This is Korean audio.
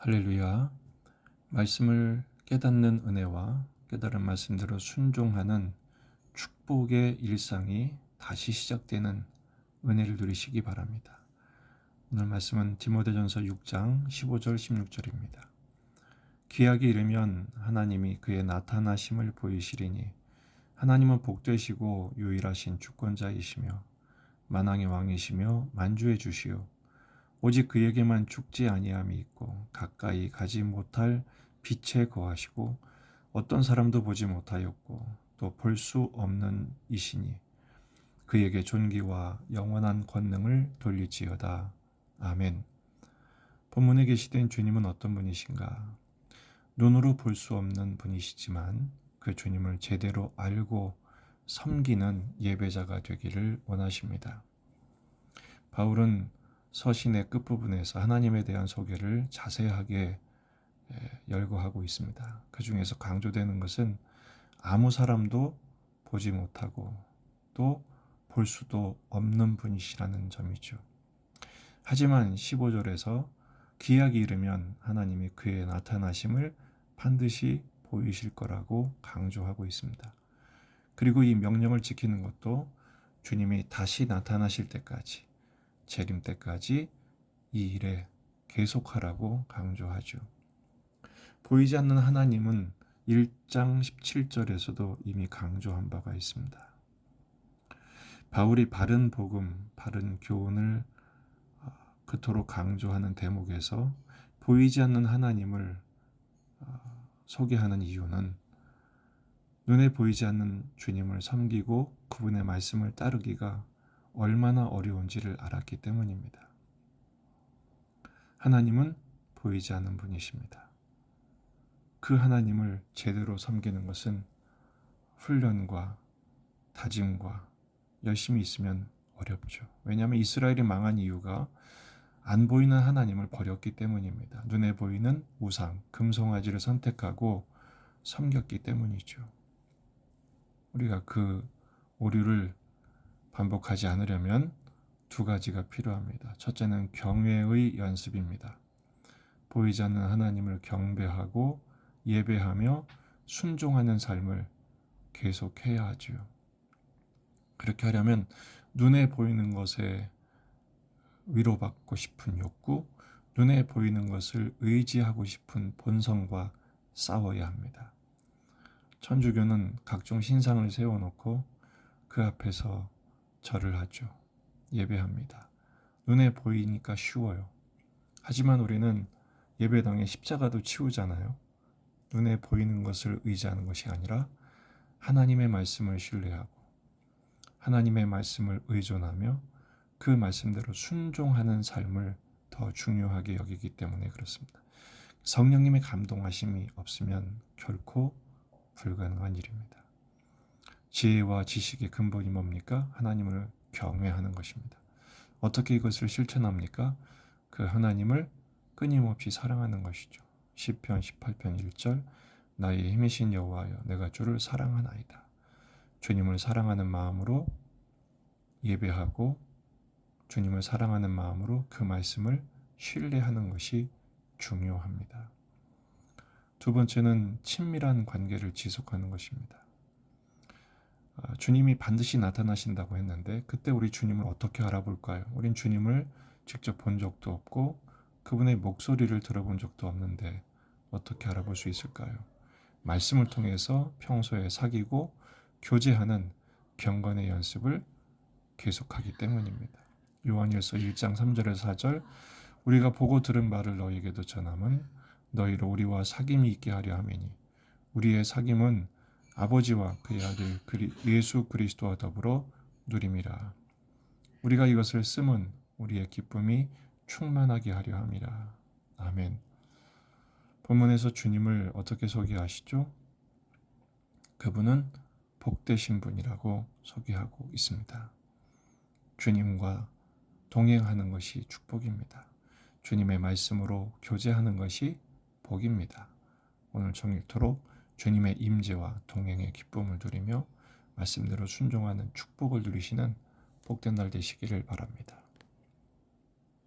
할렐루야. 말씀을 깨닫는 은혜와 깨달은 말씀대로 순종하는 축복의 일상이 다시 시작되는 은혜를 누리시기 바랍니다. 오늘 말씀은 디모데전서 6장 15절 16절입니다. 기약이 이르면 하나님이 그의 나타나심을 보이시리니 하나님은 복되시고 유일하신 주권자이시며 만왕의 왕이시며 만주의 주시오 오직 그에게만 죽지 아니함이 있고 가까이 가지 못할 빛에 거하시고 어떤 사람도 보지 못하였고 또 볼 수 없는 이시니 그에게 존귀와 영원한 권능을 돌릴지어다. 아멘. 본문에 계시된 주님은 어떤 분이신가? 눈으로 볼 수 없는 분이시지만 그 주님을 제대로 알고 섬기는 예배자가 되기를 원하십니다. 바울은 서신의 끝부분에서 하나님에 대한 소개를 자세하게 열거하고 있습니다. 그 중에서 강조되는 것은 아무 사람도 보지 못하고 또 볼 수도 없는 분이시라는 점이죠. 하지만 15절에서 기약이 이르면 하나님이 그의 나타나심을 반드시 보이실 거라고 강조하고 있습니다. 그리고 이 명령을 지키는 것도 주님이 다시 나타나실 때까지 재림 때까지 이 일에 계속하라고 강조하죠. 보이지 않는 하나님은 1장 17절에서도 이미 강조한 바가 있습니다. 바울이 바른 복음, 바른 교훈을 그토록 강조하는 대목에서 보이지 않는 하나님을 소개하는 이유는 눈에 보이지 않는 주님을 섬기고 그분의 말씀을 따르기가 얼마나 어려운지를 알았기 때문입니다. 하나님은 보이지 않는 분이십니다. 그 하나님을 제대로 섬기는 것은 훈련과 다짐과 열심히 있으면 어렵죠. 왜냐하면 이스라엘이 망한 이유가 안 보이는 하나님을 버렸기 때문입니다. 눈에 보이는 우상, 금송아지를 선택하고 섬겼기 때문이죠. 우리가 그 오류를 반복하지 않으려면 두 가지가 필요합니다. 첫째는 경외의 연습입니다. 보이지 않는 하나님을 경배하고 예배하며 순종하는 삶을 계속해야 하죠. 그렇게 하려면 눈에 보이는 것에 위로받고 싶은 욕구, 눈에 보이는 것을 의지하고 싶은 본성과 싸워야 합니다. 천주교는 각종 신상을 세워놓고 그 앞에서 절을 하죠. 예배합니다. 눈에 보이니까 쉬워요. 하지만 우리는 예배당에 십자가도 치우잖아요. 눈에 보이는 것을 의지하는 것이 아니라 하나님의 말씀을 신뢰하고 하나님의 말씀을 의존하며 그 말씀대로 순종하는 삶을 더 중요하게 여기기 때문에 그렇습니다. 성령님의 감동하심이 없으면 결코 불가능한 일입니다. 지혜와 지식의 근본이 뭡니까? 하나님을 경외하는 것입니다. 어떻게 이것을 실천합니까? 그 하나님을 끊임없이 사랑하는 것이죠. 시편 18편 1절 나의 힘이신 여호와여 내가 주를 사랑하나이다. 주님을 사랑하는 마음으로 예배하고 주님을 사랑하는 마음으로 그 말씀을 신뢰하는 것이 중요합니다. 두 번째는 친밀한 관계를 지속하는 것입니다. 주님이 반드시 나타나신다고 했는데 그때 우리 주님을 어떻게 알아볼까요? 우린 주님을 직접 본 적도 없고 그분의 목소리를 들어본 적도 없는데 어떻게 알아볼 수 있을까요? 말씀을 통해서 평소에 사귀고 교제하는 경건의 연습을 계속하기 때문입니다. 요한일서 1장 3절에서 4절 우리가 보고 들은 바를 너희에게도 전함은 너희로 우리와 사귐이 있게 하려 함이니 우리의 사귐은 아버지와 그의 아들 예수 그리스도와 더불어 누림이라. 우리가 이것을 쓰면 우리의 기쁨이 충만하게 하려 함이라. 아멘. 본문에서 주님을 어떻게 소개하시죠? 그분은 복되신 분이라고 소개하고 있습니다. 주님과 동행하는 것이 축복입니다. 주님의 말씀으로 교제하는 것이 복입니다. 오늘 종일토록 주님의 임재와 동행의 기쁨을 누리며 말씀대로 순종하는 축복을 누리시는 복된 날 되시기를 바랍니다.